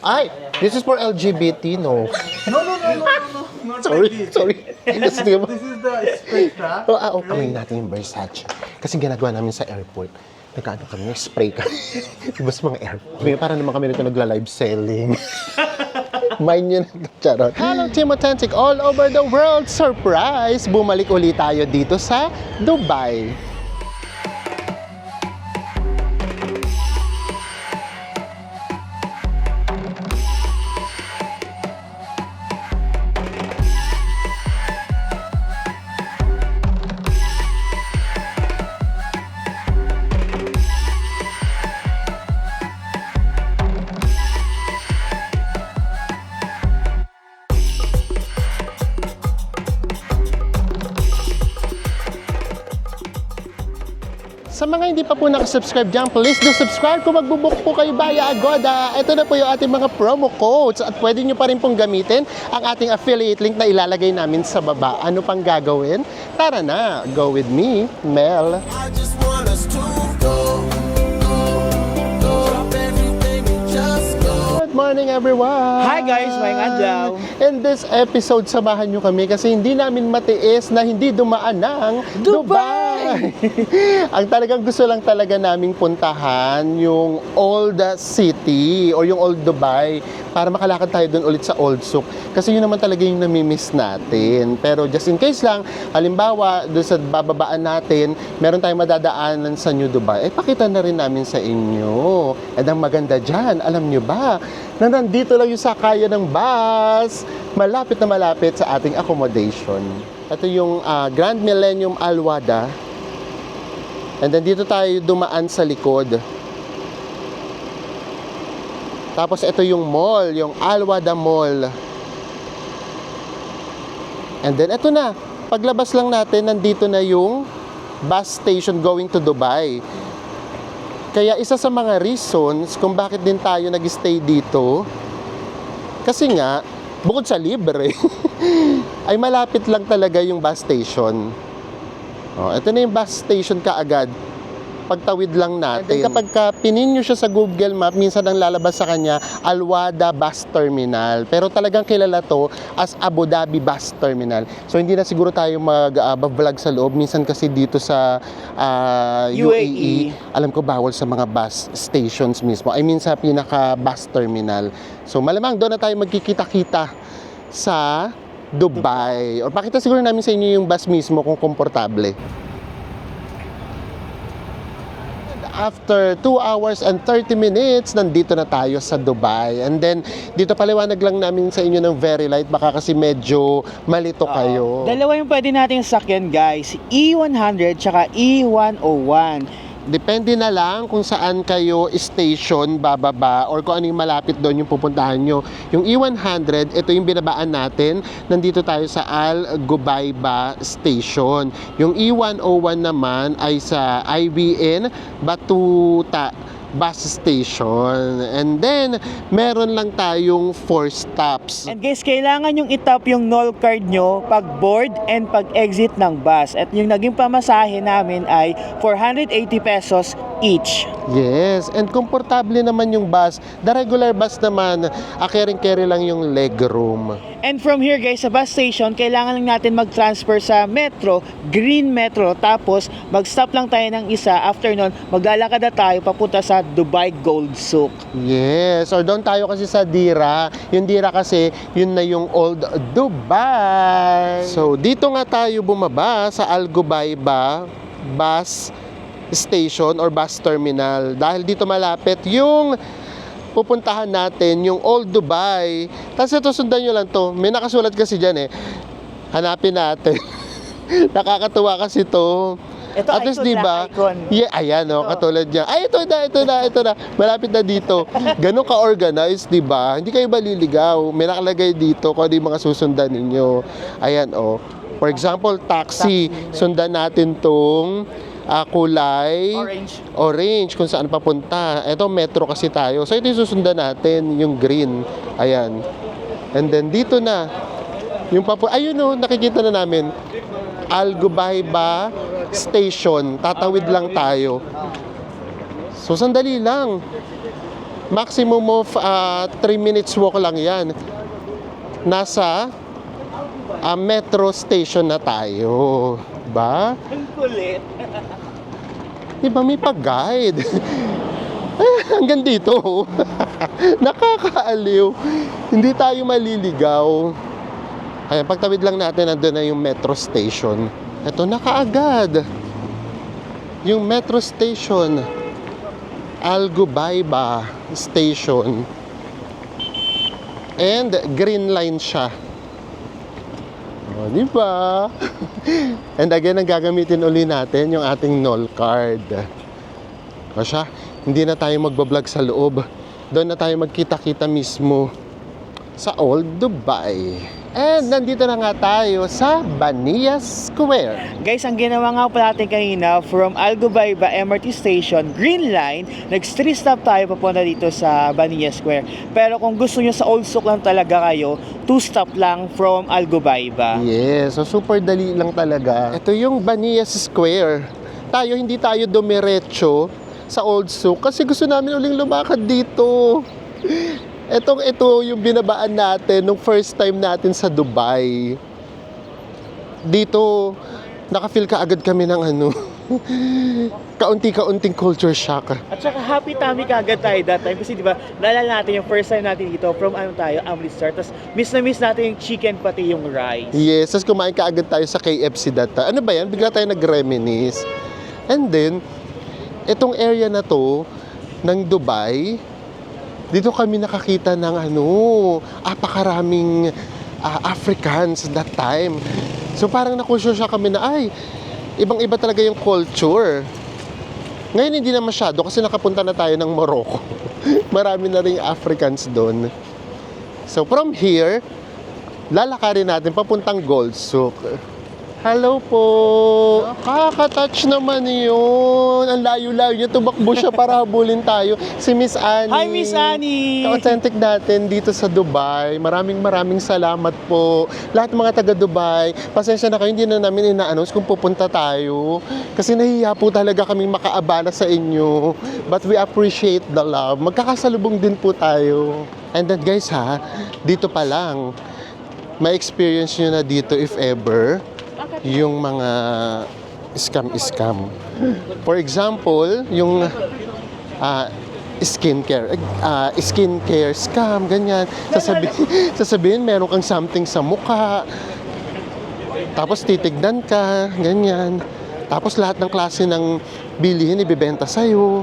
Ay, this is for LGBT, no? No. Not Sorry, like this. sorry. This is the straight, ha? Kamay natin yung Versace. Kasi ginagawa namin sa airport. Nagkaano kami, spray kami. Diba sa mga airport? Para naman kami nito nagla-live selling. Mind nyo na, charot. Hello, Team Authentic all over the world. Surprise! Bumalik ulit tayo dito sa Dubai. Sa mga hindi pa po nakasubscribe dyan, please do subscribe kung magbubook po kayo via Agoda. Ito na po yung ating mga promo codes at pwede nyo pa rin pong gamitin ang ating affiliate link na ilalagay namin sa baba. Ano pang gagawin? Tara na, go with me, Mel. I just want us to go. Drop everything and just go. Good morning, everyone! Hi guys, mayang adlaw. In this episode, samahan nyo kami kasi hindi namin matiis na hindi dumaan ng Dubai! Ang talagang gusto lang talaga naming puntahan yung Old City or yung Old Dubai para makalakad tayo doon ulit sa Old Souk. Kasi yun naman talaga yung namimiss natin. Pero just in case lang, halimbawa, doon sa bababaan natin, meron tayong madadaanan sa New Dubai, pakita na rin namin sa inyo. At ang maganda dyan, alam nyo ba, na nandito lang yung sakayan ng bus, malapit na malapit sa ating accommodation. Ito yung Grand Millennium Al Wada. And then dito tayo dumaan sa likod. Tapos ito yung mall, yung Al Wada Mall. And then ito na, paglabas lang natin, nandito na yung bus station going to Dubai. Kaya isa sa mga reasons kung bakit din tayo nag-stay dito, kasi nga, bukod sa libre, ay malapit lang talaga yung bus station. Ito na yung bus station kaagad. Pagtawid lang natin. Kapag pinin nyo siya sa Google Map, minsan ang lalabas sa kanya, Al Wada Bus Terminal. Pero talagang kilala to as Abu Dhabi Bus Terminal. So hindi na siguro tayo mag-vlog sa loob. Minsan kasi dito sa UAE, alam ko bawal sa mga bus stations mismo. I mean sa pinaka-bus terminal. So malamang doon na tayo magkikita-kita sa Dubai. O pakita siguro namin sa inyo yung bus mismo kung komportable. After 2 hours and 30 minutes, nandito na tayo sa Dubai. And then, dito paliwanag lang namin sa inyo ng very light. Baka kasi medyo malito kayo. Dalawa yung pwede nating sakyan guys, E100 tsaka E101. Depende na lang kung saan kayo station bababa or kung ano yung malapit doon yung pupuntahan nyo. Yung E100, ito yung binabaan natin. Nandito tayo sa Al Gubayba Station. Yung E101 naman ay sa IBN Batuta Bus Station. And then, meron lang tayong 4 stops. And guys, kailangan yung itap yung NOL card nyo pag board and pag exit ng bus. At yung naging pamasahe namin ay 480 pesos each. Yes, and komportable naman yung bus. The regular bus naman, carry lang yung legroom. And from here guys, sa bus station, kailangan lang natin mag-transfer sa Metro, Green Metro. Tapos, mag-stop lang tayo ng isa. After nun, maglalakad na tayo papunta sa Dubai Gold Souk. Yes, or doon tayo kasi sa Dira. Yung Dira kasi, yun na yung Old Dubai. So, dito nga tayo bumaba sa Al Gubayba Bus Station or Bus Terminal. Dahil dito malapit yung pupuntahan natin, yung Old Dubai. Tapos ito, sundan nyo lang to. May nakasulat kasi dyan eh. Hanapin natin. Nakakatuwa kasi to. Ito, At least, icon di ba? na, icon. Yeah, ayan, no, katulad niya. Ay, ito na. Malapit na dito. Ganun ka-organized, di ba? Hindi kayo maliligaw. May nakalagay dito kung ano yung mga susundan ninyo. Ayan, oh. For example, taxi. Sundan natin tong kulay orange kung saan papunta. Ito, metro kasi tayo. So, ito yung susundan natin, yung green. Ayan. And then, dito na. Yung ayun, no, nakikita na namin. Al Gubayba Station. Tatawid lang tayo. So, sandali lang. Maximum of 3 minutes walk lang yan. Nasa metro station na tayo. Ba? Ang kulit. Diba may pag-guide? Hanggang dito. Nakakaaliw. Hindi tayo maliligaw. Ayan, pagtawid lang natin, nandun na yung metro station. Ito na kaagad. Yung metro station. Algubayba Station. And green line siya. O, diba? And again, ang gagamitin uli natin yung ating NOL card. O siya, hindi na tayo magbablog sa loob. Doon na tayo magkita-kita mismo sa Old Dubai. And nandito na nga tayo sa Bania Square. Guys, ang ginawa nga pala natin kanina from Algubayba MRT Station, Green Line, nag-3 stop tayo papunta dito sa Bania Square. Pero kung gusto nyo sa Old Souk lang talaga kayo, 2 stop lang from Algubayba. Yes, so super dali lang talaga. Ito yung Bania Square. Tayo, hindi tayo dumiretso sa Old Souk kasi gusto namin uling lumakad dito. Ito yung binabaan natin nung first time natin sa Dubai. Dito, nakafeel ka agad kami ng kaunti-kaunting culture shock. At saka happy tummy kagad tayo that time kasi di ba naalala natin yung first time natin dito from Amritsar, tapos miss na miss natin yung chicken pati yung rice. Yes, tapos kumain ka agad tayo sa KFC that time. Ano ba yan? Bigla tayo nag-reminisce. And then, itong area na to ng Dubai, dito kami nakakita ng apakaraming Africans that time. So parang nakusyo siya kami na ay, ibang-iba talaga yung culture. Ngayon hindi na masyado kasi nakapunta na tayo ng Morocco. Marami na ring Africans doon. So from here, lalakarin natin papuntang Gold Souk. Hello po! Kakatouch naman yun! Ang layo-layo niya, tumakbo siya para habulin tayo. Si Miss Annie. Hi, Miss Annie! Ka-authentic natin dito sa Dubai. Maraming salamat po. Lahat ng mga taga-Dubai, pasensya na kayo, hindi na namin ina-announce kung pupunta tayo. Kasi nahihiya po talaga kaming makaabala sa inyo. But we appreciate the love. Magkakasalubong din po tayo. And then guys dito pa lang, may experience nyo na dito if ever, yung mga scam. For example, yung skincare scam, ganyan. Sasabihin meron kang something sa mukha. Tapos titignan ka, ganyan. Tapos lahat ng klase ng bilihin ibibenta sa'yo.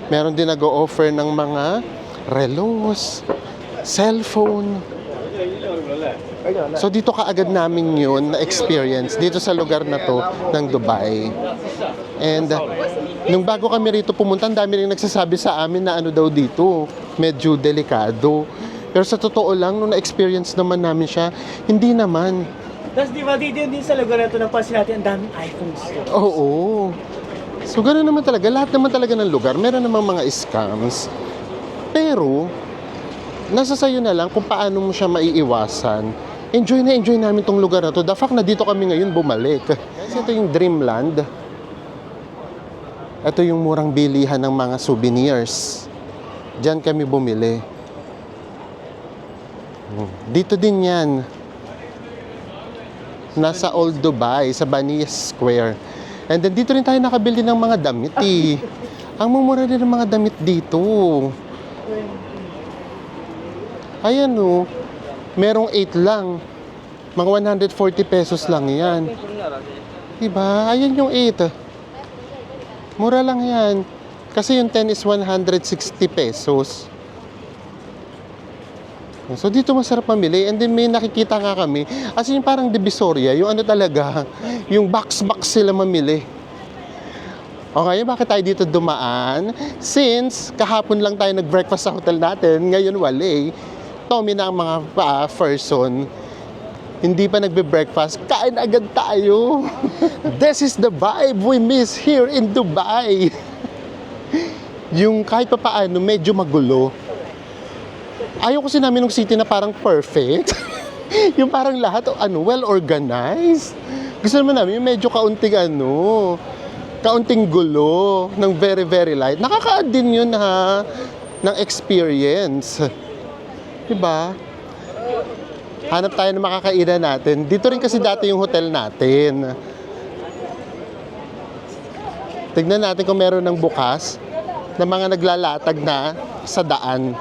Meron din nag-o-offer ng mga relos, cellphone. So dito kaagad namin yun na-experience dito sa lugar na to ng Dubai. And nung bago kami rito pumunta, ang dami rin nagsasabi sa amin na daw dito, medyo delikado. Pero sa totoo lang, nung na-experience naman namin siya, hindi naman. Tapos di ba dito din sa lugar na ito napansin natin ang daming iPhones. Oo. So gano'n naman talaga, lahat naman talaga ng lugar, meron namang mga scams. Pero, nasa sayo na lang kung paano mo siya maiiwasan. Enjoy namin tong lugar na to. The fact na dito kami ngayon bumalik. Kasi ito yung Dreamland. Ito yung murang bilihan ng mga souvenirs. Diyan kami bumili. Dito din yan. Nasa Old Dubai, sa Bania Square. And then dito rin tayo nakabili ng mga damit Ang mumura din ng mga damit dito. Ayan merong 8 lang. Mga 140 pesos lang yan. Diba? Ayan yung 8. Mura lang yan. Kasi yung 10 is 160 pesos. So dito masarap mamili. And then may nakikita nga kami. As in parang Divisoria. Yung talaga, yung box sila mamili. O ngayon, bakit tayo dito dumaan? Since kahapon lang tayo nag-breakfast sa hotel natin, ngayon wala Tommy na ang mga person, hindi pa nagbe-breakfast, kain agad tayo. This is the vibe we miss here in Dubai. Yung kahit pa paano, medyo magulo. Ayaw kasi namin ng city na parang perfect. Yung parang lahat, well-organized. Gusto naman namin yung medyo kaunting gulo, ng very, very light. Nakaka-add din yun ng experience. Diba? Hanap tayo ng makakainan natin. Dito rin kasi dati yung hotel natin. Tignan natin kung meron ng bukas na mga naglalatag na sa daan.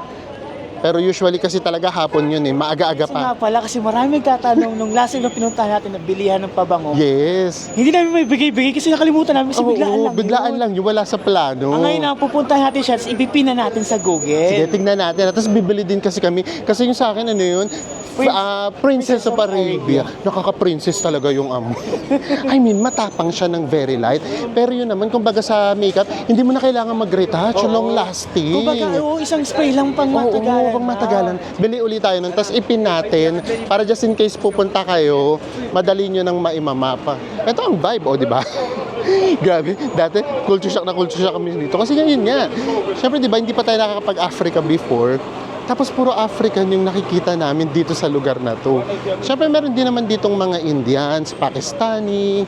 Pero usually kasi talaga hapon yun maaga-aga Kasi nga pa. pala, kasi marami nagtatanong nung last time na pinuntahan natin na bilihan ng pabango. Yes. Hindi namin may bigay-bigay kasi nakalimutan namin kasi biglaan lang biglaan yun. lang yung wala sa plano. Ang ngayon na pupuntahan natin siya, ipipin na natin sa Google. Sige, tignan natin. Tapos bibili din kasi kami. Kasi yung sa akin, ano yun? Princess of Arabia. Nakaka-princess talaga yung amo. I mean, matapang siya ng very light. Pero yun naman, kumbaga sa makeup, hindi mo na kailangan mag-retouch. Long lasting. Kumbaga, isang spray lang pang matagalan. Oo, pang matagalan. Bili ulit tayo nun, tapos ipin natin para just in case pupunta kayo, madali nyo nang maimamapa. Ito ang vibe, di ba? Grabe, dati culture shock kami dito. Kasi yun nga. Siyempre, di ba, hindi pa tayo nakakapag-Africa before. Tapos puro African yung nakikita namin dito sa lugar na to. Siyempre, meron din naman ditong mga Indians, Pakistani,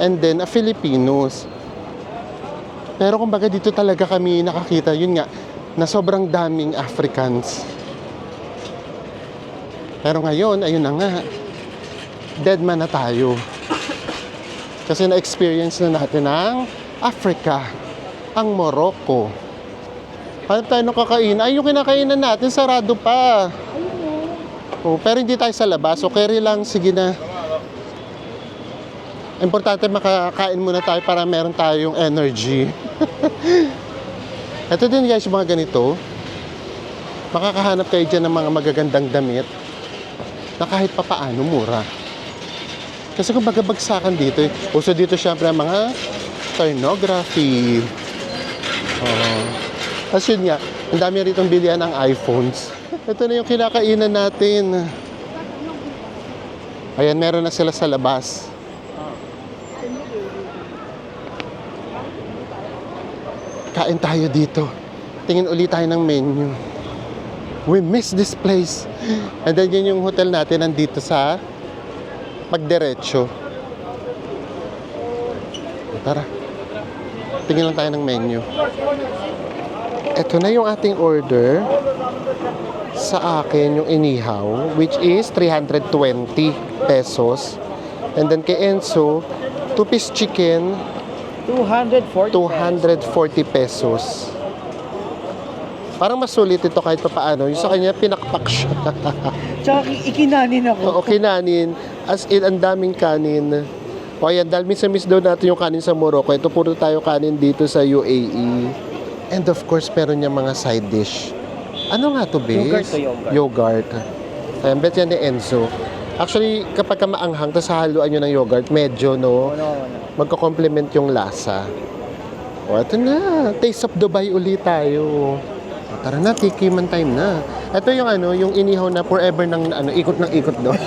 and then Filipinos. Pero kumbaga dito talaga kami nakakita, yun nga, na sobrang daming Africans. Pero ngayon, ayun na nga, dead man na tayo. Kasi na-experience na natin ang Africa, ang Morocco. Hanap tayo ng kakain. Ay, yung kinakainan natin, sarado pa. Oh, pero hindi tayo sa labas. So, carry lang, sige na. Importante makakain muna tayo para meron tayong energy. Ito din guys, yung mga ganito. Makakahanap kayo dyan ng mga magagandang damit na kahit papaano mura. Kasi kung bagabagsakan dito, uso dito syempre ang mga pornography. Tapos yun nga, ang dami rito bilihan ng iPhones. Ito na yung kinakainan natin. Ayan, meron na sila sa labas. Kain tayo dito. Tingin ulit tayo ng menu. We miss this place. And then yun yung hotel natin nandito sa Pagdiretso. Tara. Tingin lang tayo ng menu. Ito na yung ating order. Sa akin yung inihaw, which is 320 pesos. And then kay Enzo, 2-piece chicken, 240 240 pesos. Parang masulit ito kahit pa paano. Yung sa kanya, pinakpak siya. Tsaka ikinanin ako. Oo, kinanin. As in, ang daming kanin. O ayan, dahil miss daw natin yung kanin sa Morocco. Ito puro tayo kanin dito sa UAE. And of course, meron niya mga side dish. Ano nga to, base? Yogurt to yogurt. Yogurt. Ayan, bet yan ni Enzo. Actually, kapag ka maanghang, tapos haluan nyo ng yogurt, medyo, no, magko-complement yung lasa. O, ito na. Taste of Dubai ulit tayo. O, tara na, tikiman time na. Ito yung ano, yung inihaw na forever ng ano, ikot ng ikot doon.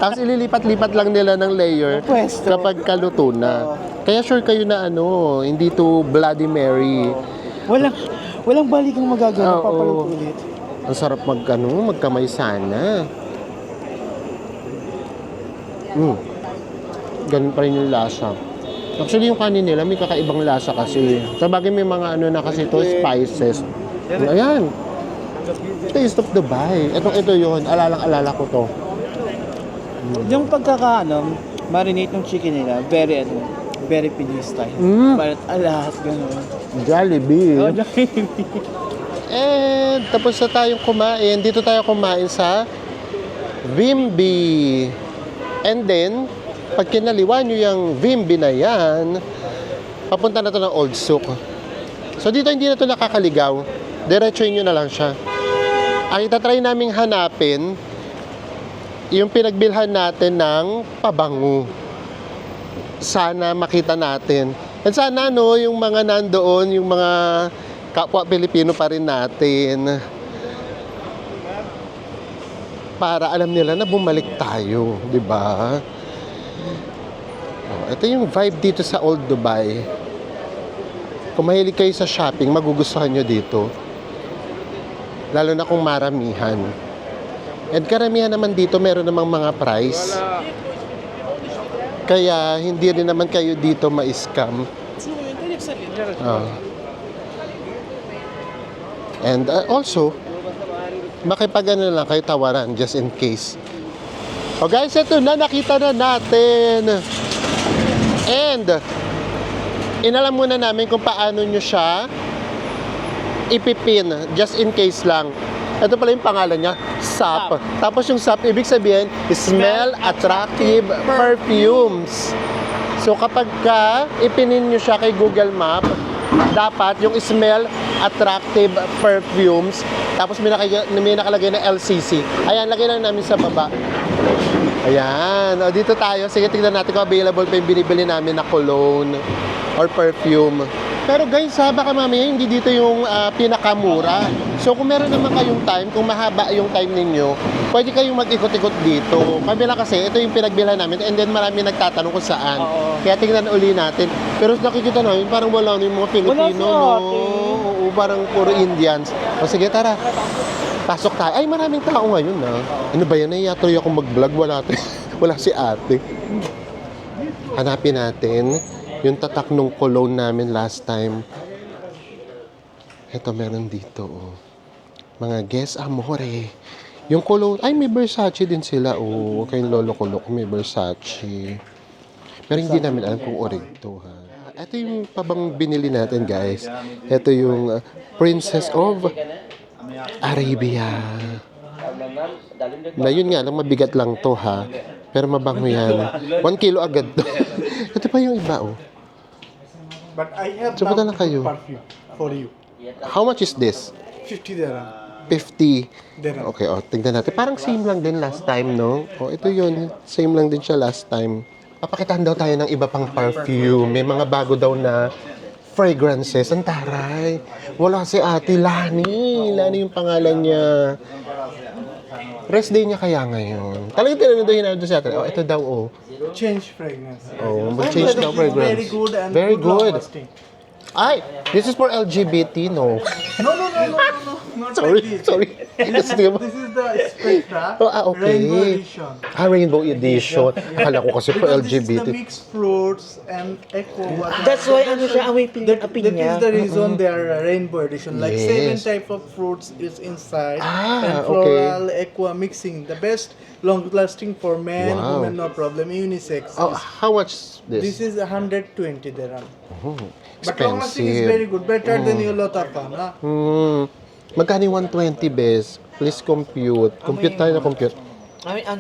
Tapos ililipat-lipat lang nila ng layer Pwesto. kapag kaluto na. Kaya sure kayo na ano, hindi to Bloody Mary. Walang balikang magagawa, Oo. papaluto ulit. Ang sarap magkamay sana. Ganun pa rin yung lasa. Actually, yung kanin nila may kakaibang lasa kasi. Sabagay may mga ano na kasi to spices. Ayan. Taste of Dubai. Ito yun. Alala ko to. Yung marinate ng chicken nila, very Pinoy style. Parang alat, gano'n. Jollibee. Oh, Jollibee. And tapos na tayong kumain. Dito tayo kumain sa Vimbi. And then, pag kinaliwa nyo yung Vimbi na yan, papunta na to ng Old Souk. So dito hindi na to nakakaligaw. Diretsuin nyo na lang siya. Ang itatry naming hanapin, yung pinagbilhan natin ng pabango. Sana makita natin. At sana no, yung mga nandoon, yung mga kapwa Pilipino pa rin natin. Para alam nila na bumalik tayo, di ba? Oh, ito yung vibe dito sa Old Dubai. Kung mahilig kayo sa shopping, magugustuhan nyo dito. Lalo na kung maramihan. And karamihan naman dito, meron namang mga price. Kaya hindi rin naman kayo dito ma-scam. And also, makipag-ano lang kayo tawaran just in case. O guys, ito na, nakita na natin. And, inalam muna namin kung paano nyo siya ipipin, just in case lang. Ito pala yung pangalan niya, SAP. Tapos yung SAP, ibig sabihin, Smell Attractive Perfumes. So kapag ka ipinin nyo siya kay Google Map, dapat yung Smell Attractive Perfumes, tapos may nakalagay na LCC. Ayan, lagay lang namin sa baba. Ayan, o, dito tayo. Sige, tignan natin kung available pa yung binibili namin na cologne or perfume. Pero guys, baka mamaya hindi dito yung pinakamura. So kung meron naman kayong time, kung mahaba yung time ninyo, pwede kayong mag-ikot-ikot dito. Kami lang kasi, ito yung pinagbilhan namin and then marami nagtatanong kung saan. Oo. Kaya tingnan uli natin. Pero nakikita namin, parang wala na yung mga Pilipino, Wala no? sa atin. Oo, parang puro Indians. O sige, tara. Pasok tayo. Ay, maraming tao ngayon, na. Ano ba yan? Naiatuloy ako mag-vlog. Wala si ate. Hanapin natin yung tatak nung cologne namin last time. Ito, meron dito, oh. Mga Guess Amore. Yung cologne, ay, may Versace din sila, oh. Kayong lolo ko, may Versace. Pero hindi namin alam kung orig to, ha. Ito yung pabang binili natin, guys. Ito yung Princess of Arabia. Na yun nga lang, mabigat lang to, ha. Pero mabango yan. 1 kilo agad to. Ito pa yung iba, oh. But I have So, now punta na kayo. perfume for you. How much is this? 50 dirham. 50. Dirham. Okay, oh, tignan natin. Parang same lang din last time, no? Oh, ito yun. Same lang din siya last time. Papakitaan daw tayo ng iba pang perfume. May mga bago daw na fragrances. Ang taray. Wala si Ate Lani. Lani yung pangalan niya. Rest day niya kaya ngayon. Talagang tinanong daw yun si Ate. Oh, ito daw, oh. Change fragrance. Oh, mag-change daw fragrance. Very good and Very long good. lasting. Ay, this is for LGBT, no? No. Not Sorry, like this. sorry. This is the Spectra Oh, okay. Rainbow Edition. Rainbow Edition. Akala ko kasi for Because this is the LGBT. mixed fruits and eco. That's why ano siya, amoy That pinya. is the reason they are Rainbow Edition. Like Yes. 7 type of fruits is inside Ah, and okay. floral, aqua mixing. The best, long lasting for men, Wow. women, no problem. Unisex. Oh, how much This this? is 120 dirham. Oh, But long lasting is expensive. very good, better than your Lotafan. Magkano yung 120, bes? Please compute. Compute tayo na compute.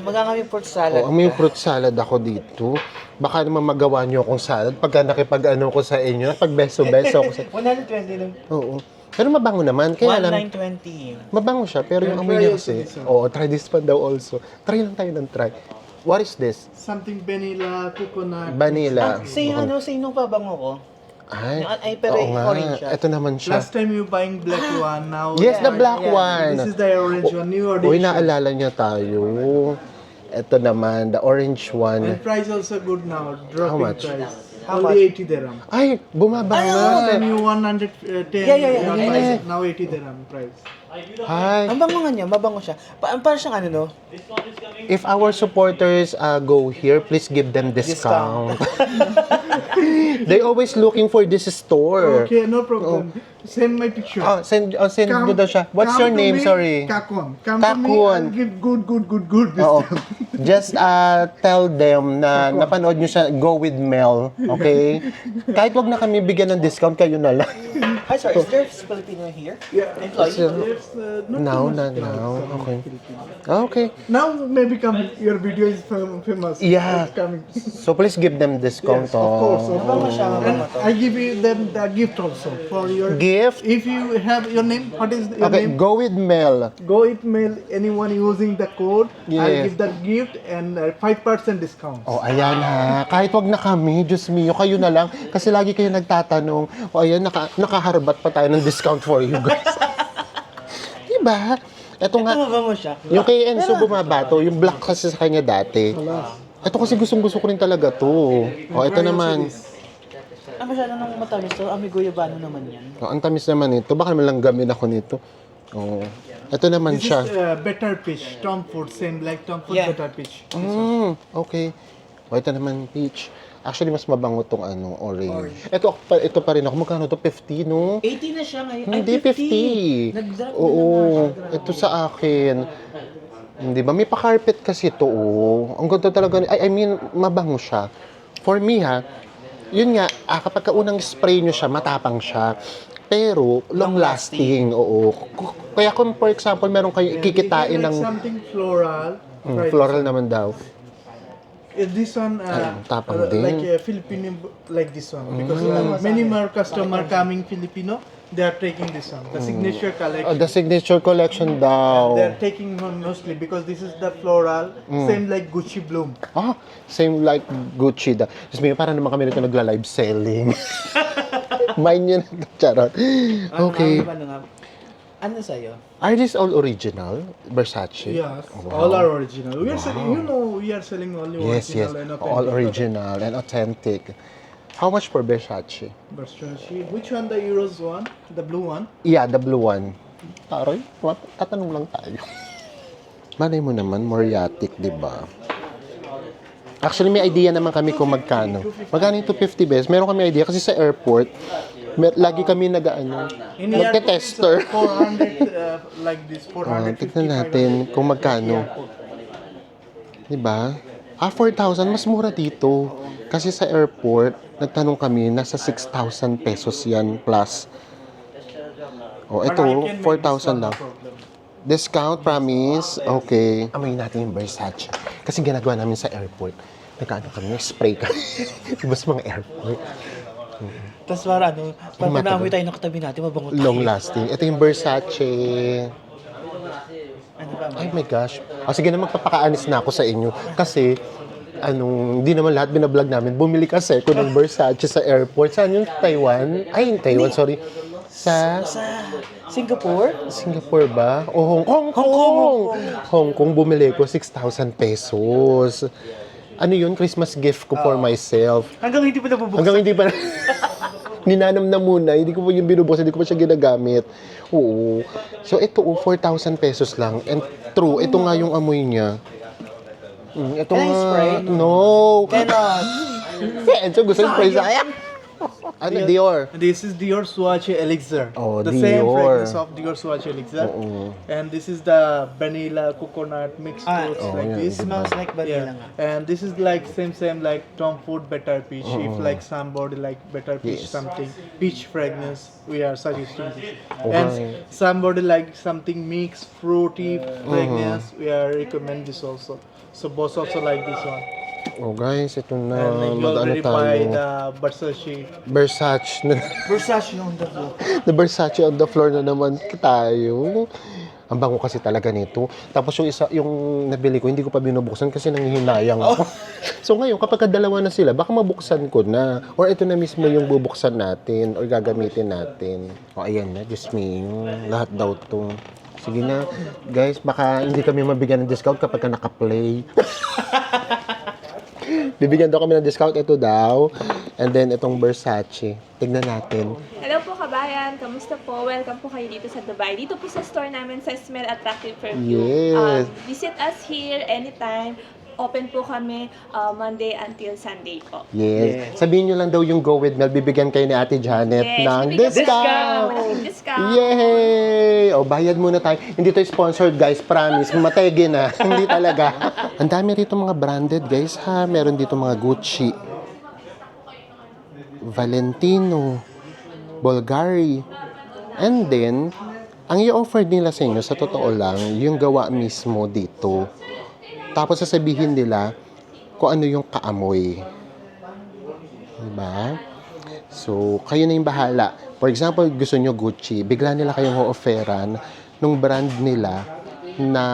Magkakami fruit salad. Oh, may fruit salad ako dito. Baka naman magawa niyo akong salad pagka nakipag-ano ko sa inyo. Pag beso-beso ako sa... 120 lang. Oo. Pero mabango naman. Kaya lang, 1920. mabango siya. Pero yung amoy Try niya also kasi... this one. Oo, try this one daw also. Try lang tayo ng try. What is this? Something vanilla, coconut. Vanilla. Say nung pabango ko. Ay, pero oo nga. orange siya. Ito naman siya. Last time you buying black one, now Yes, the black yeah. one. this is the orange one, new Uy, edition. naalala niya tayo. Ito naman, the orange And one. price also good now, dropping How much? price. How Only 80 dirham. Ay, bumaba Last na. time you 110 Yeah. price, now 80 dirham price. Hi. Ang bango nga niya, mabango siya. Parang siyang ano, no? If our supporters go here, please give them discount. They always looking for this store. Okay, no problem. Send my picture. Oh, send mo daw siya. What's your come to name? me, Sorry. Kakon. Come Kakon. to me, I'll give good this Oo. time. Just tell them na napanood nyo siya, go with Mel. Okay? Kahit wag na kami bigyan ng discount, kayo na lang. Hi, sorry, is there Filipino here? Yeah. Employee? It's, not Now, too much now. now. Okay. Okay. Now maybe come, your video is famous. Yeah. It's coming. So please give them discount. Yes, of course. Of Mabango course. siya, And mabango to. I give you them the gift also for your. Gift? If you have your name, what is your Okay, name? go with Mel. Go it mail anyone using the code. I'll Yes. give that gift and 5% discount. Oh, ayan ha. Kahit wag na kami, Diyos mio, kayo na lang. Kasi lagi kayo nagtatanong, oh, ayan, nakaharbat pa tayo ng discount for you guys. Diba? Ito nga, Mabango siya. yung kay Enzo bumabato, yung black kasi sa kanya dati. Ito kasi gustong-gusto ko rin talaga to. Oh, ito naman. Masyado nang matamis to. Amigo Yabano naman yan. Oh, ang tamis naman ito. Baka naman lang gamin ako nito. Oh. Ito naman This siya. is better fish. Tom Ford, same like Tom Ford Yeah. better fish. Okay. Oh, ito naman peach. Actually, mas mabango tong orange. Ito pa rin ako. Magkano to? 50, no? 80 na siya ngayon. Hindi, 50. Nag-drop na Oo, naman siya. ito sa akin. Hindi ba? May pa-carpet kasi ito, oh. Ang ganda talaga. I mean, mabango siya. For me, ha, yun nga, kapag unang spray nyo siya, matapang siya. Pero, long-lasting, oo. Kaya kung, for example, meron kayo ikikitain like ng... something floral. Right. floral naman daw. This one, tapang din. like Filipino, like this one, because many more customer coming Filipino, they are taking this one, the signature collection. The signature collection daw. They are taking one mostly because this is the floral, same like Gucci Bloom. Same like Gucci da. Diyos mo, para naman kami nito nagla-live selling. Mind yun. Charot. Okay. Ano sa'yo? Are these all original? Versace? Yes, Wow. all are original. We are selling, we are selling only Yes, original and authentic. all original and authentic. How much for Versace? Versace. Which one, the Euros one, the blue one? Yeah, the blue one. Taroy, tatanong lang tayo. Malay mo naman, Moriatic, di ba? Actually, may idea naman kami kung magkano. Magkano yung 250 bes? Meron kami idea kasi sa airport, lagi kami nagte-tester. 400 like this, 450. Tignan natin kung magkano. Diba? 4,000, mas mura dito. Kasi sa airport, nagtanong kami, nasa 6,000 pesos yan plus. Ito, 4,000 lang. Discount, promise. Okay. Amoy natin yung Versace. Kasi ginagawa namin sa airport. Nagkaano kami, spray kami. Diba sa mga airport? Tapos para naamoy tayo ng katabi natin, mabango tayo. Long lasting. Ito yung Versace. Ano ba? Ay my gosh. Sige na, magpapakaanis na ako sa inyo. Kasi, hindi naman lahat binablog namin. Bumili kasi ako ng Versace sa airport. Saan yung Taiwan? Ay, Taiwan, sorry. Sa Singapore? Singapore ba? O Hong Kong! Hong Kong, bumili ko 6,000 pesos. Ano yun? Christmas gift ko for myself. Hanggang hindi pa nabubuksan. Hanggang hindi pa ninanam na muna, hindi ko pa yung binubuksan, hindi ko pa siya ginagamit. Oo. So ito, 4,000 pesos lang. And true, ito nga yung amoy niya. Ito Can I nga. spray? No. Cannot. So gusto yung spray sa akin. Ano, Dior? This is Dior Sauvage Elixir. Oh, the same Dior. fragrance of Dior Sauvage Elixir. And this is the vanilla coconut mixed fruits like this. Smells like vanilla nga. And this is like same like Tom Ford Better Peach. If like somebody like Better Peach Yes. something peach fragrance, we are suggesting this. Okay. And somebody like something mixed fruity fragrance, we are recommend this also. So both also like this one. Oh guys, ito na. And like you Mag-ano already buy tayo. the Versace. Versace. Versace on the floor. The Versace on the floor na naman tayo. Ang bango kasi talaga nito. Tapos yung nabili ko, hindi ko pa binubuksan kasi nanghihinayang ako. So ngayon, kapag dalawa na sila, baka mabuksan ko na. Or ito na mismo yung bubuksan natin or gagamitin natin. Ayan na, Diyos me, lahat daw to. Sige na, guys, baka hindi kami mabigyan ng discount kapag ka naka-play. Bibigyan daw kami ng discount, ito daw. And then, itong Versace. Tignan natin. Hello po kabayan, kamusta po? Welcome po kayo dito sa Dubai. Dito po sa store namin sa Smell Attractive Perfume. Yes. Visit us here anytime. Open po kami Monday until Sunday po. Yes. Sabihin nyo lang daw yung Go With Mel, bibigyan kayo ni Ate Janet Yes, ng bibigyan discount! Malaking discount. Yay! O, bayad muna tayo. Hindi to sponsored, guys. Promise. Matege na. Hindi talaga. Ang dami rito mga branded, guys, ha? Meron dito mga Gucci, Valentino, Bulgari. And then, ang i-offer nila sa inyo, sa totoo lang, yung gawa mismo dito. Tapos sasabihin nila kung ano yung kaamoy. Diba? So, kayo na yung bahala. For example, gusto nyo Gucci, bigla nila kayong offeran nung brand nila na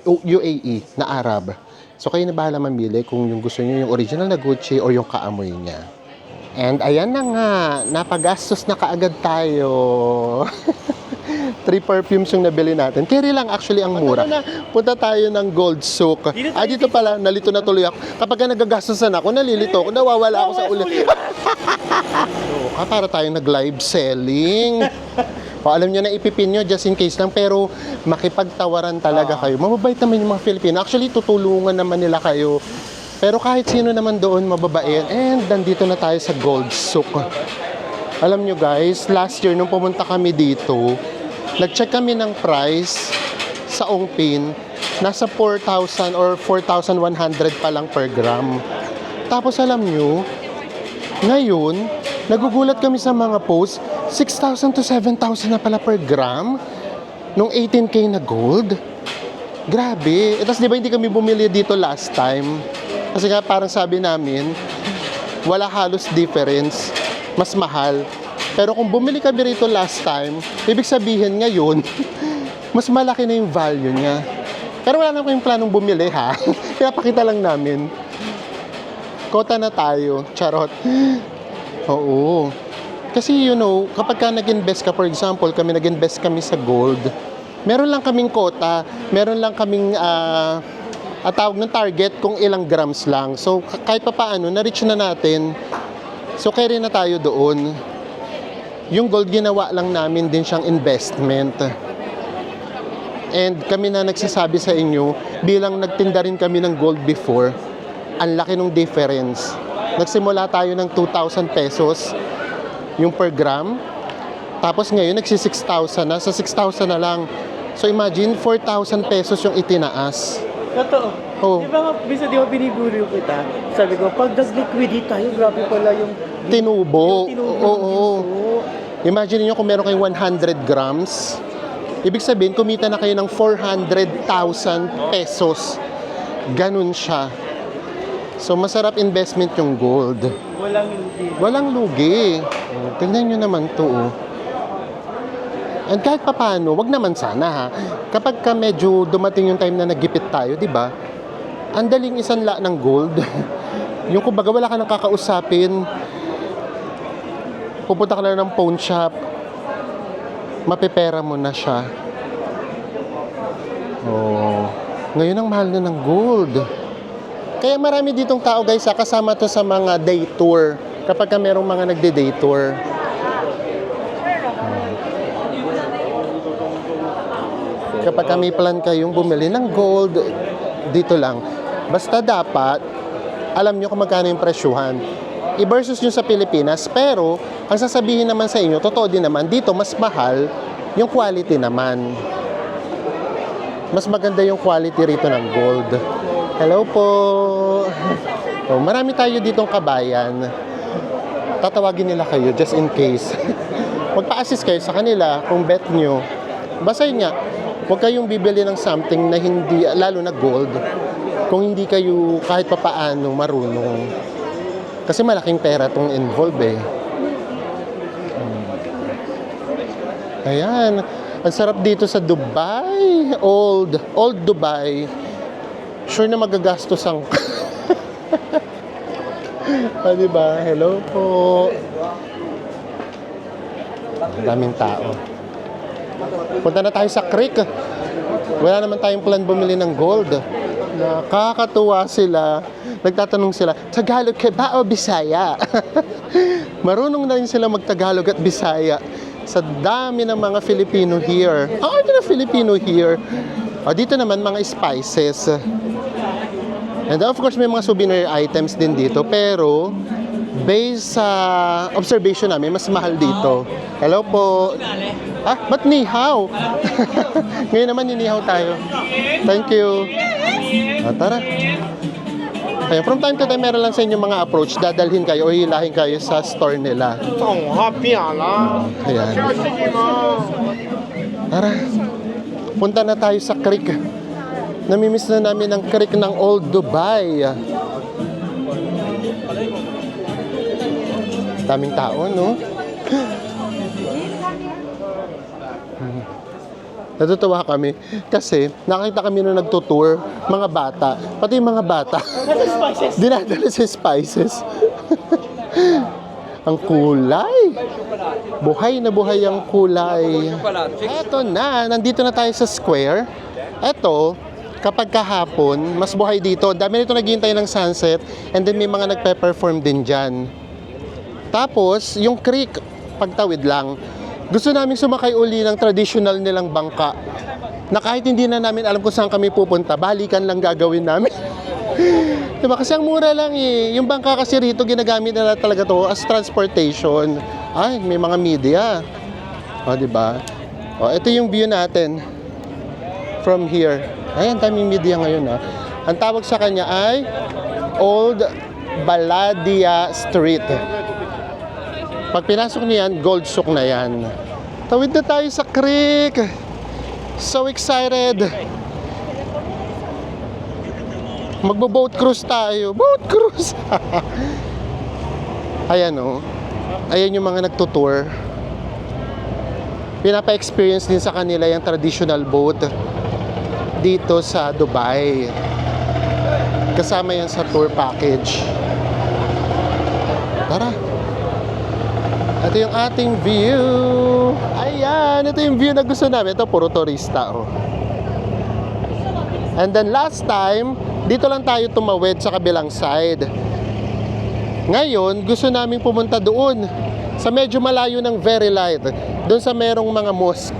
UAE, na Arab. So, kayo na bahala mamili kung yung gusto nyo yung original na Gucci o yung kaamoy niya. And ayan na nga, napagastos na kaagad tayo. 3 perfumes yung nabili natin. Carry lang actually ang mura. Punta tayo ng Gold Souk. Dito pala, nalito na tuloy ako. Kapag nagagastosan ako, nalilito ako, nawawala ako sa ulit. Para tayong nag-live selling. Alam nyo na ipipin nyo just in case lang, pero makipagtawaran talaga kayo. Mababait naman yung mga Filipino. Actually, tutulungan naman nila kayo. Pero kahit sino naman doon mababain. And nandito na tayo sa Gold Souk. Alam nyo guys, last year nung pumunta kami dito, nag-check kami ng price sa Ongpin. Nasa 4,000 or 4,100 pa lang per gram. Tapos alam nyo, ngayon, nagugulat kami sa mga posts, 6,000 to 7,000 na pala per gram nung 18K na gold. Grabe. Tapos di ba hindi kami bumili dito last time? Kasi nga parang sabi namin, wala halos difference, mas mahal. Pero kung bumili kami rito last time, ibig sabihin ngayon, mas malaki na yung value niya. Pero wala naman kayong planong bumili ha. Pinapakita lang namin. Kota na tayo. Charot. Oo. Kasi you know, kapag ka nag-invest ka, for example, nag-invest kami sa gold, meron lang kaming kota, meron lang kaming tawag ng target kung ilang grams lang. So kahit pa paano, na-reach na natin. So carry na tayo doon. Yung gold ginawa lang namin din siyang investment. And kami na nagsasabi sa inyo, bilang nagtinda rin kami ng gold before, ang laki ng difference. Nagsimula tayo ng 2,000 pesos yung per gram. Tapos ngayon, nagsi 6,000 na. Sa 6,000 na lang. So imagine, 4,000 pesos yung itinaas. Totoo. Oo. Di ba nga, bisa di ba biniburo kita? Sabi ko, pag nag-liquidate tayo, grabe pala yung Tinubo. yung tinubo. Oo. Imagine niyo kung meron kayong 100 grams. Ibig sabihin, kumita na kayo ng 400,000 pesos. Ganun siya. So, masarap investment yung gold. Walang lugi. Walang lugi. Tingnan nyo naman to. And kahit papano, wag naman sana ha. Kapag ka medyo dumating yung time na naggipit tayo, di ba? Ang daling isanla ng gold. Yung kumbaga wala ka nang kakausapin. Pupunta ka na ng pawn shop. Mapipera mo na siya. Oh. Ngayon ang mahal na ng gold. Kaya marami ditong tao guys, kasama to sa mga day tour. Kapag ka merong mga nagde-day tour. Kapag kami plan kayong bumili ng gold, dito lang. Basta dapat, alam nyo kung magkano yung presyuhan. I-versus nyo sa Pilipinas, pero ang sasabihin naman sa inyo, totoo din naman, dito mas mahal yung quality naman. Mas maganda yung quality rito ng gold. Hello po! Oh, marami tayo ditong kabayan. Tatawagin nila kayo just in case. Magpa-assist kayo sa kanila kung bet nyo. Basta yun nga, huwag kayong bibili ng something na hindi, lalo na gold, kung hindi kayo kahit papaano marunong. Kasi malaking pera itong involved eh. Ayan. Ang sarap dito sa Dubai. Old Dubai. Sure na magagastos ang... diba? Hello po. Ang daming tao. Punta na tayo sa creek. Wala naman tayong plan bumili ng gold. Nakakatuwa sila. Nagtatanong sila, Tagalog ka ba o Bisaya? Marunong na rin sila mag-Tagalog at Bisaya. Sa dami ng mga Filipino here. Ito na Filipino here. Dito naman mga spices. And of course may mga souvenir items din dito. Pero based sa observation namin, mas mahal dito. Hello po. Ba't nihaw? Ngayon naman ninihaw tayo. Thank you. Tara. Kaya from time to time, meron lang sa inyo mga approach, dadalhin kayo o hilahin kayo sa store nila. Ayan. Tara. Punta na tayo sa creek. Namimiss na namin ang creek ng Old Dubai. Daming tao, no? Natutuwa kami kasi nakita kami nung nagtutour, mga bata, pati yung mga bata dinadala sa spices. Ang kulay, buhay na buhay ang kulay. Eto na, nandito na tayo sa square. Eto, kapag kahapon, mas buhay dito. Dami nito naghihintay ng sunset and then may mga nagpe-perform din dyan. Tapos, yung creek, pagtawid lang, gusto namin sumakay uli ng traditional nilang bangka na kahit hindi na namin alam kung saan kami pupunta, balikan lang gagawin namin. Diba? Kasi ang mura lang eh. Yung bangka kasi rito, ginagamit nila talaga to as transportation. Ay, may mga media. O, diba? O, ito yung view natin from here. Ay, ang daming media ngayon ah. Ang tawag sa kanya ay Old Baladia Street. Pag pinasok niyo yan, Gold Souk na yan. Tawid na tayo sa creek. So excited. Magbo-boat cruise tayo. Boat cruise. Ayan oh. Ayan yung mga nagtutour. Pinapa-experience din sa kanila yung traditional boat dito sa Dubai. Kasama yan sa tour package. Tara. Ito yung ating view. Ayan, ito yung view na gusto namin. Ito puro turista oh. And then last time, dito lang tayo tumawid sa kabilang side. Ngayon, gusto naming pumunta doon sa medyo malayo ng very light. Doon sa merong mga mosque.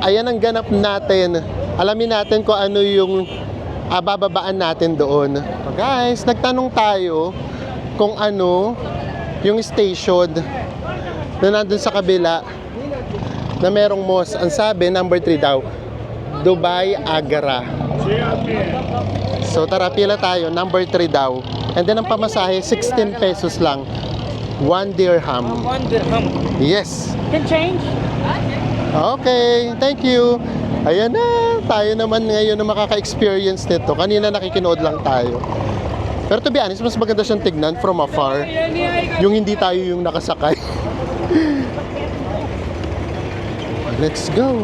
Ayan ang ganap natin. Alamin natin kung ano yung bababaan natin doon. So guys, nagtanong tayo kung ano yung station na nandun sa kabila na merong mosque. Ang sabi, number 3 daw. Dubai Agra. So tara, pila tayo, number 3 daw. And then ang pamasahe, 16 pesos lang. 1 dirham. 1 dirham. Yes. Can change? Okay, thank you. Ayan na, tayo naman ngayon na makaka-experience nito. Kanina nakikinood lang tayo. Pero to be honest, mas maganda siyang tignan from afar. Yung hindi tayo yung nakasakay. Let's go.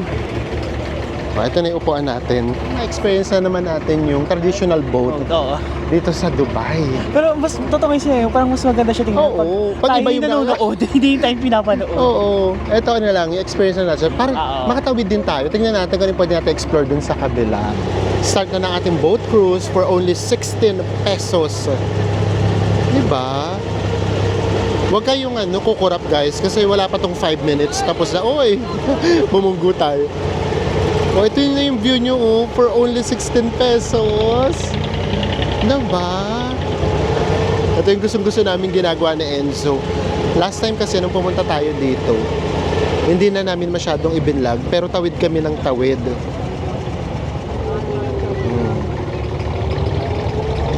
Ito na yung upuan natin. Na-experience na naman natin yung traditional boat Oo. dito sa Dubai. Pero mas totoo kasi parang mas maganda siya tingnan. Oo, pag iba yung nanonood, hindi yung time pinapanood. Oo. Ito na lang, yung experience na natin. Parang Oo. makatawid din tayo. Tingnan natin kung ano pwede natin explore dun sa kabila. Start na ng ating boat cruise for only 16 pesos. Diba? Huwag kayong kukurap guys kasi wala pa tong 5 minutes tapos na, oy, bumunggo tayo. O, ito na yung view nyo, oh, for only 16 pesos. Diba? Ito yung gustong-gusto namin ginagawa ni Enzo. Last time kasi nung pumunta tayo dito, hindi na namin masyadong ibinlog, pero tawid kami ng tawid.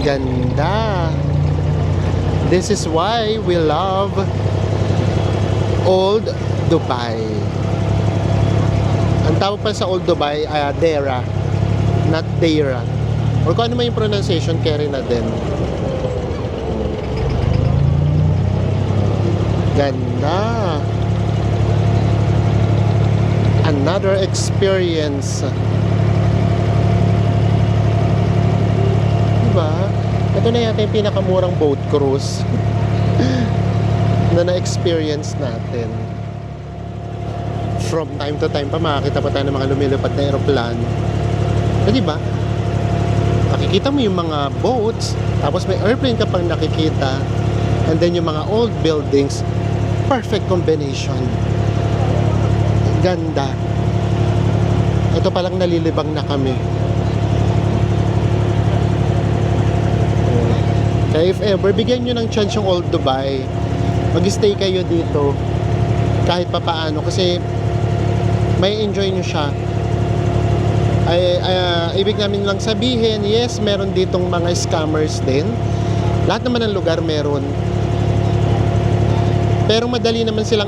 Ganda. This is why we love Old Dubai. Ang tawag pa sa Old Dubai, Dera, not Deira. Or kung ano man yung pronunciation, carry na din. Ganda. Another experience. Diba? Ito na yata yung pinakamurang boat cruise na na-experience natin. From time to time pa makakita pa tayo ng mga lumilipad na aeroplano. Diba? Makikita mo yung mga boats, tapos may airplane ka pang nakikita, and then yung mga old buildings. Perfect combination. Ganda. Ito palang nalilibang na kami. Kaya if ever, bigyan nyo ng chance yung Old Dubai. Mag-stay kayo dito kahit pa paano kasi may enjoy nyo siya. Ibig namin lang sabihin, yes, meron ditong mga scammers din. Lahat naman ng lugar meron. Pero madali naman silang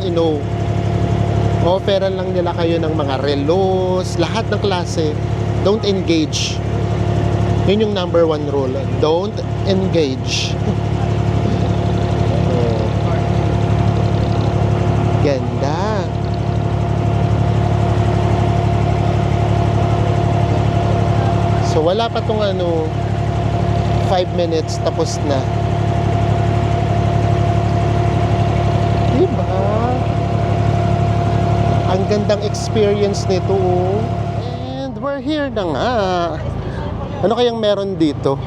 offeran lang nila kayo ng mga relos, lahat ng klase. Don't engage. Yun yung number 1 rule. Don't engage. Ganda. So wala pa tong 5 minutes tapos na. Diba? Ang gandang experience nito. And we're here na nga. Ano kayang meron dito?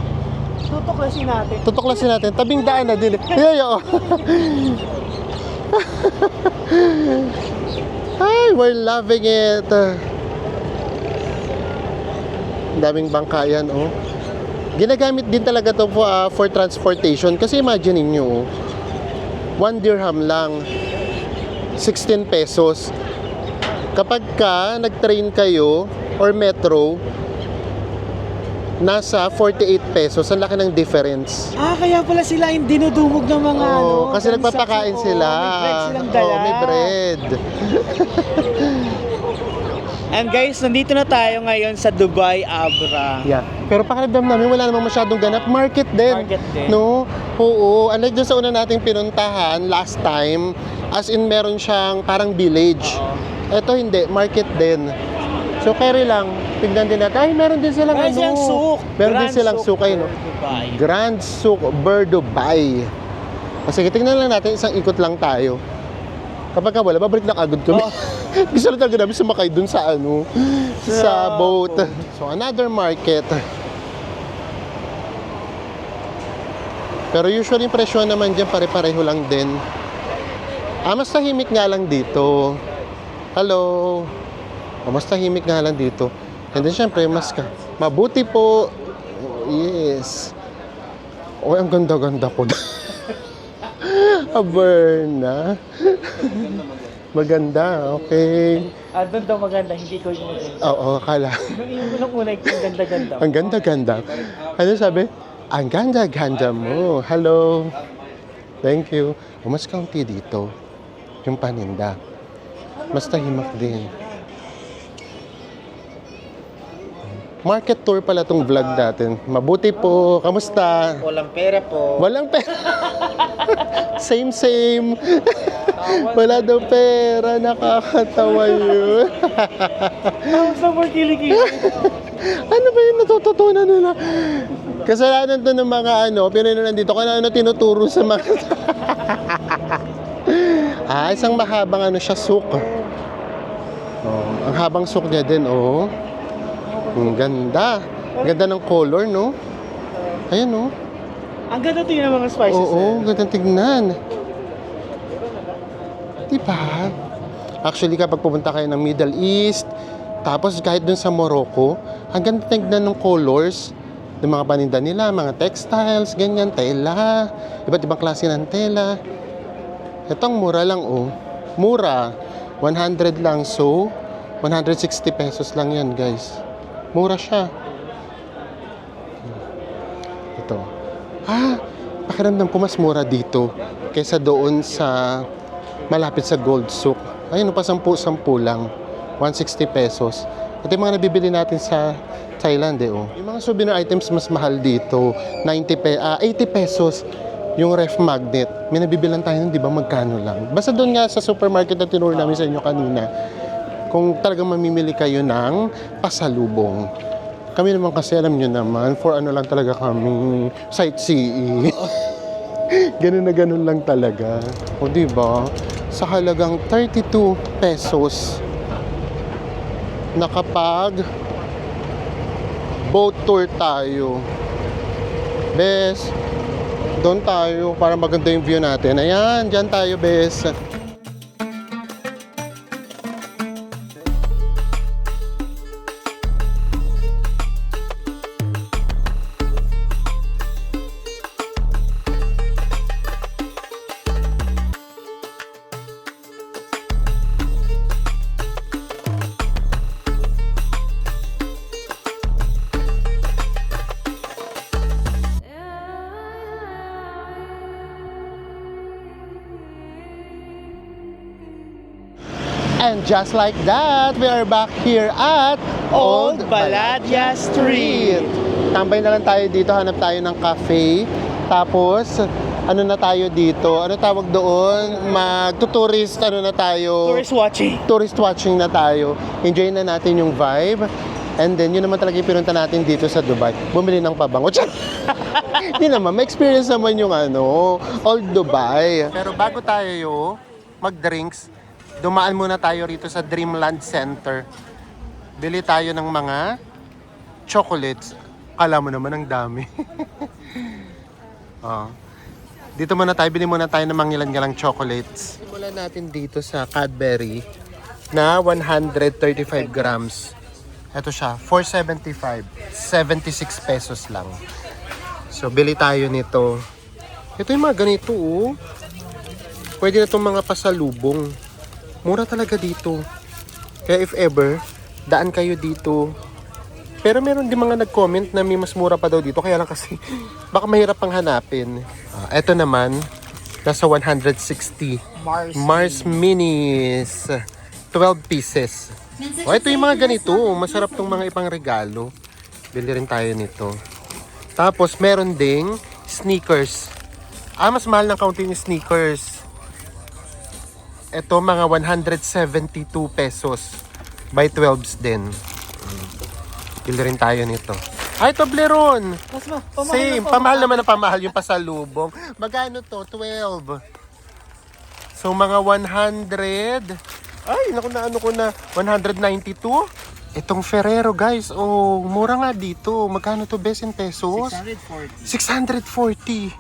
Tutuklasin natin. Tutuklasin natin. Tabing daan na din. Yayo. Ay, we're loving it. daming bangkayan, oh. Ginagamit din talaga to for transportation. Kasi imagine niyo, 1 dirham lang, 16 pesos. Kapag nag-train kayo or metro, nasa 48 pesos. Ang laki ng difference. Kaya pala sila yung dinudumog ng mga Kasi gansak, nagpapakain sila. May bread silang dala. May bread. And guys, nandito na tayo ngayon sa Dubai Abra. Yeah. Pero pakiramdam namin wala namang masyadong ganap. Market din. Market din. No? Oo. Unlike dun sa una nating pinuntahan last time, as in meron siyang parang village. Ito hindi, market din. So carry lang. Tignan din natin. Ay, meron din silang Meron silang souk. Meron din Grand silang Souk souk. Ayun, no? Dubai. Grand Souk Dubai. Sige, tingnan lang natin. Isang ikot lang tayo. Kapag wala, babalik na agad kami. Gusto na talaga namin sumakay dun sa sa boat. So, another market. Pero usually yung presyo naman dyan pare-pareho lang din. Mas tahimik nga lang dito. Hello. Mas tahimik nga lang dito. And then syempre, mas mabuti po. Yes. Oy, ang ganda-ganda ko. Aberna. Maganda, okay. Doon daw maganda, hindi ko yung maganda. Oo, akala. Yung unang-una, yung ganda-ganda. Ang ganda-ganda. Ano sabi? Ang ganda-ganda mo. Hello. Thank you. Mas kaunti dito. Yung paninda. Mas tahimik din. Market tour pala tong vlog natin. Mabuti po. Kamusta? Walang pera po. Walang pera. Same. Wala daw pera. Nakakatawa yun. Sa more kilikili. Ano ba yung natututunan nila? Kasalanan to ng mga Pinoy na nandito. Kaya tinuturo sa mga... isang mahabang siya, souk. Ang habang souk niya din, Ang ganda. Ang ganda ng color, no? Ayan, no? Ang ganda ito yung mga spices. Oo, ganda tignan. Diba? Actually, kapag pupunta kayo ng Middle East, tapos kahit dun sa Morocco, ang ganda tignan ng colors ng mga paninda nila, mga textiles, ganyan, tela, iba't ibang klase ng tela. Ito ang mura lang, Mura. 100 lang, so 160 pesos lang yan, guys. Mura siya. Ito. Pakiramdam ko mas mura dito kaysa doon sa malapit sa Gold Souk. Ayun, pa 10 lang. 160 pesos. At yung mga nabibili natin sa Thailand, Yung mga souvenir items mas mahal dito. 80 pesos. Yung ref magnet. May nabibilan tayo nun, di ba, magkano lang. Basta doon nga sa supermarket na tinuro namin sa inyo kanina, kung talagang mamimili kayo ng pasalubong. Kami naman kasi, alam nyo naman, for lang talaga kami sightseeing. Ganun na ganun lang talaga. O diba? Sa halagang 32 pesos, nakapag boat tour tayo. Bes, doon tayo para maganda yung view natin. Ayan, dyan tayo, bes. And just like that, we are back here at Old Baladia Street. Tambay na lang tayo dito, hanap tayo ng cafe. Tapos, na tayo dito? Ano tawag doon? Magtuturist, na tayo? Tourist watching. Tourist watching na tayo. Enjoy na natin yung vibe. And then, yun naman talaga yung pinunta natin dito sa Dubai. Bumili ng pabango. Hindi naman, may experience naman yung Old Dubai. Pero bago tayo mag-drinks, dumaan muna tayo rito sa Dreamland Center. Bili tayo ng mga chocolates. Kala mo naman ang dami. Dito muna tayo, bili muna tayo ng mga ilan-ilang chocolates. Simulan natin dito sa Cadbury na 135 grams. Ito siya, 475. 76 pesos lang. So, bili tayo nito. Ito yung mga ganito, oh. Pwede na itong mga pasalubong. Mura talaga dito. Kaya if ever, daan kayo dito. Pero meron din mga nag-comment na may mas mura pa daw dito. Kaya lang kasi, baka mahirap pang hanapin. Ito naman, nasa 160. Mars Minis. 12 pieces. Ito yung mga ganito. Masarap tong mga ipang regalo. Bili rin tayo nito. Tapos, meron ding sneakers. Mas mahal ng kaunti yung sneakers. Ito, mga 172 pesos. By 12s din. Bili rin tayo nito. Toblerone! Same. Pamahal naman na pamahal yung pasalubong. Magkano to? 12. So, mga 100. Ay, naku na, 192? Itong Ferrero, guys. Oh, mura nga dito. Magkano to, best in pesos? 640. 640.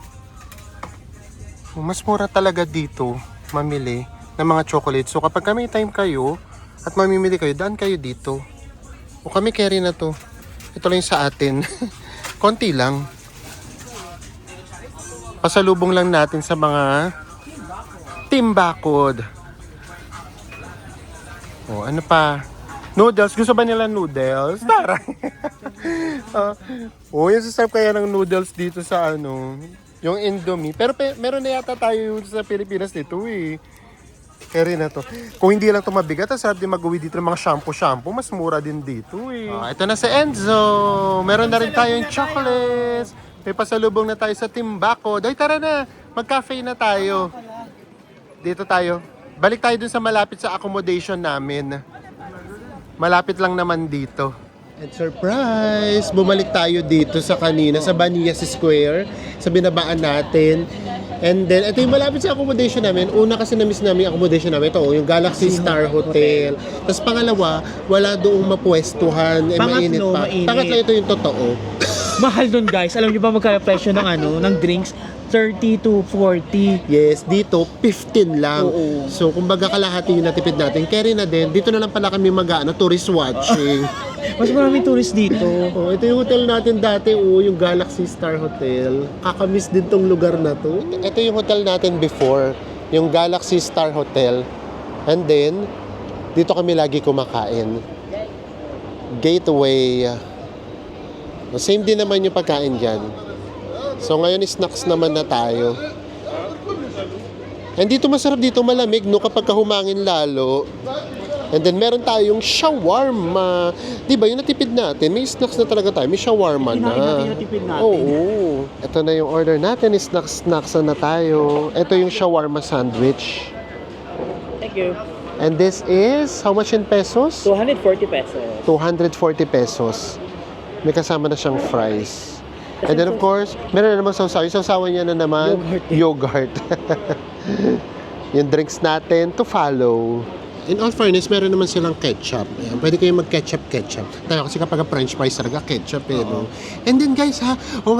Mas mura talaga dito mamili ng mga chocolate. So, kapag may time kayo at mamimili kayo, daan kayo dito. O kami carry na to. Ito lang yung sa atin. Konti lang. Pasalubong lang natin sa mga timbakod. O, ano pa? Noodles. Gusto ba nila noodles? Tara. Yung sasarap kaya ng noodles dito sa yung Indomie. Pero meron na yata tayo sa Pilipinas dito eh. Carry na to. Kung hindi lang ito mabigat, sarap din mag-uwi dito ng mga shampoo. Mas mura din dito eh. Ito na si Enzo. Meron na rin tayong chocolates. May pasalubong na tayo sa Timbako. Doy, tara na. Mag-cafe na tayo. Dito tayo. Balik tayo dun sa malapit sa accommodation namin. Malapit lang naman dito. And surprise! Bumalik tayo dito sa kanina, sa Baniyas Square. Sa binabaan natin. And then, ito yung malapit sa accommodation namin. Una kasi na-miss namin yung accommodation namin. Ito, yung Galaxy Star Hotel. Tapos pangalawa, wala doong mapwestuhan. Mainit pa. Mainit. Pangatlo, ito yung totoo. Mahal dun, guys. Alam niyo ba magkano presyo ng ng drinks? 30 to 40. Yes, dito 15 lang. Oo. So, kumbaga kalahati yung natipid natin. Carry na din. Dito na lang pala kami tourist watching. Mas maraming tourist dito. Ito yung hotel natin dati, yung Galaxy Star Hotel. Kakamiss din tong lugar na to. Ito yung hotel natin before, yung Galaxy Star Hotel. And then, dito kami lagi kumakain. Gateway. Same din naman yung pagkain dyan. So ngayon snacks naman na tayo. And dito masarap dito, malamig no kapag humangin lalo. And then meron tayong shawarma. 'Di ba? Yung natipid natin, may snacks na talaga tayo. May shawarma na. Natipid natin. Oo. Ito na yung order natin, snacks na tayo. Ito yung shawarma sandwich. Thank you. And this is how much in pesos? 240 pesos. 240 pesos. May kasama na siyang fries. And then of course, meron na naman sausaw. Yung sausawan niya na naman, yogurt. Yung drinks natin to follow. In all fairness, meron naman silang ketchup. Ayan, pwede kayong mag-ketchup. Tayo kasi kapag french fries talaga, ketchup no? And then guys nga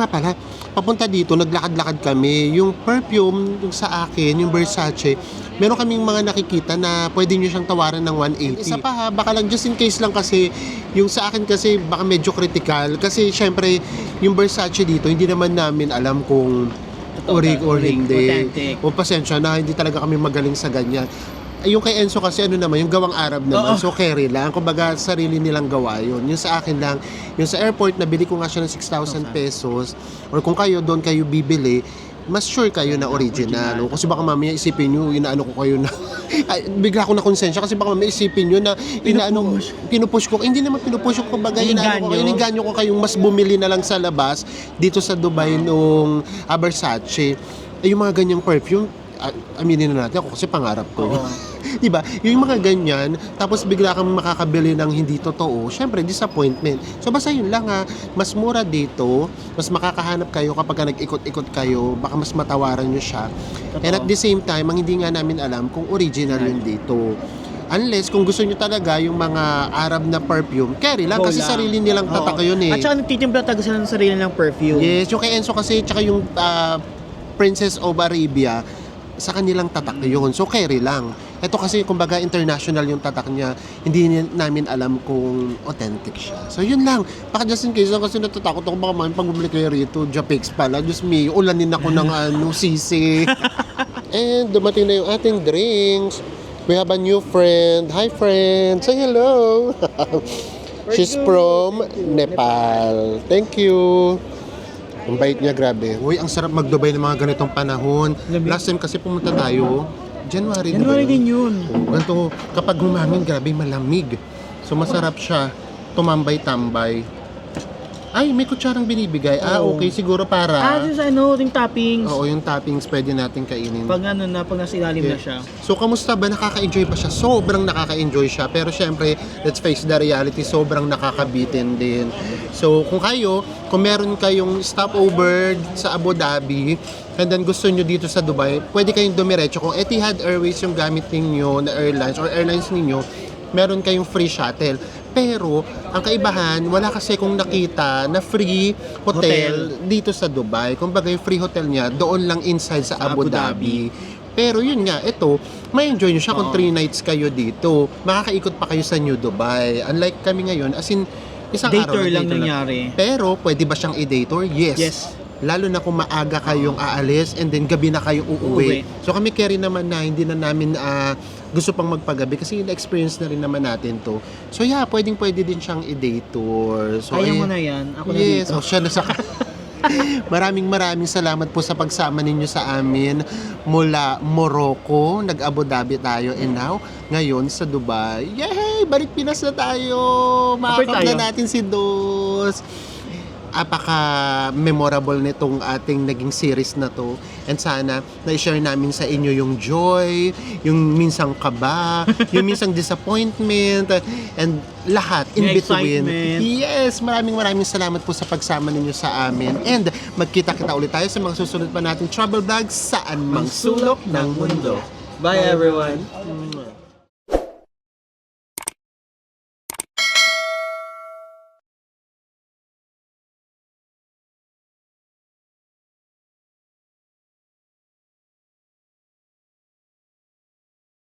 pala, papunta dito, naglakad-lakad kami. Yung perfume, yung sa akin, yung Versace, meron kaming mga nakikita na pwede nyo siyang tawaran ng 180. Isa pa baka lang just in case lang kasi, yung sa akin kasi baka medyo critical. Kasi syempre, yung Versace dito, hindi naman namin alam kung orig or hindi. Authentic. O pasensya na, hindi talaga kami magaling sa ganyan. Yung kay Enzo kasi yung gawang Arab naman. So carry lang. Kumbaga sarili nilang gawa yun. Yung sa akin lang, yung sa airport, nabili ko nga siya ng 6,000 pesos. Or kung doon kayo bibili, mas sure kayo na original. No? Kasi baka mamaya isipin nyo, inaano ko kayo na, bigla ko na konsensya kasi baka mamaya isipin nyo na, pinupush ko. Hindi naman pinupush ko, kumbaga, iniganyo ko kayong mas bumili na lang sa labas, dito sa Dubai nung Versace. Yung mga ganyang perfume, aminin na natin ako kasi pangarap ko. Diba? Yung mga ganyan, tapos bigla kang makakabili ng hindi totoo, syempre disappointment. So basta yun lang mas mura dito, mas makakahanap kayo kapag nag-ikot-ikot kayo, baka mas matawaran nyo siya. And at the same time, ang hindi nga namin alam kung original yun dito. Unless kung gusto nyo talaga yung mga Arab na perfume, carry lang kasi sarili nilang tatak yun eh. At saka nagtitimpla talaga sila ng sarili ng perfume. Yes, yung kay Enzo kasi, tsaka yung Princess of Arabia, sa kanilang tatak yun. So, carry lang. Ito kasi, kumbaga, international yung tatak niya. Hindi namin alam kung authentic siya. So, yun lang. Baka just in case, kasi natatakot ako baka man pag bumili kayo rito, Japix pala. Diyos me, ulanin ako ng sisi. And dumating na yung ating drinks. We have a new friend. Hi, friend. Say hello. She's from Nepal. Thank you. Ang bait niya, grabe. Uy, ang sarap mag-Dubai ng mga ganitong panahon. Last time kasi pumunta tayo, January din yun. Ganito, kapag humangin, grabe malamig. So masarap siya. Tumambay-tambay. Ay, may kutsarang binibigay. Okay, siguro para... yung toppings. Oo, yung toppings pwede natin kainin. Pag nasa ilalim na siya. So, kamusta ba? Nakaka-enjoy pa siya? Sobrang nakaka-enjoy siya. Pero syempre, let's face the reality, sobrang nakakabitin din. So, kung meron kayong stopover sa Abu Dhabi, and then gusto nyo dito sa Dubai, pwede kayong dumiretso. Kung Etihad Airways yung gamit ninyo na airlines or airlines ninyo, meron kayong free shuttle. Pero, ang kaibahan, wala kasi kung nakita na free hotel dito sa Dubai. Kumbaga yung free hotel niya, doon lang inside sa Abu Dhabi. Pero yun nga, ito, may enjoy nyo siya kung 3 nights kayo dito. Makakaikot pa kayo sa New Dubai. Unlike kami ngayon, as in, isang Day tour araw lang nangyari. Pero, pwede ba siyang i-day tour? Yes. Lalo na kung maaga kayong aalis and then gabi na kayong uuwi. So kami carry naman na hindi na namin gusto pang magpagabi kasi na-experience na rin naman natin to. So yeah, pwede din siyang i-day tour. So, Kaya mo na yan. Ako na yes, dito. siya na sa... Maraming salamat po sa pagsama ninyo sa amin mula Morocco, nag-Abu Dhabi tayo, and now, ngayon sa Dubai. Yay! Balik Pinas na tayo! Makakap na natin si Dos! Apaka-memorable nitong ating naging series na to. And sana, na-share namin sa inyo yung joy, yung minsang kaba, yung minsang disappointment, and lahat in Yung between. excitement. Yes, maraming salamat po sa pagsama ninyo sa amin. And magkita-kita ulit tayo sa mga susunod pa nating travel vlogs saan mang sulok ng mundo. Bye everyone.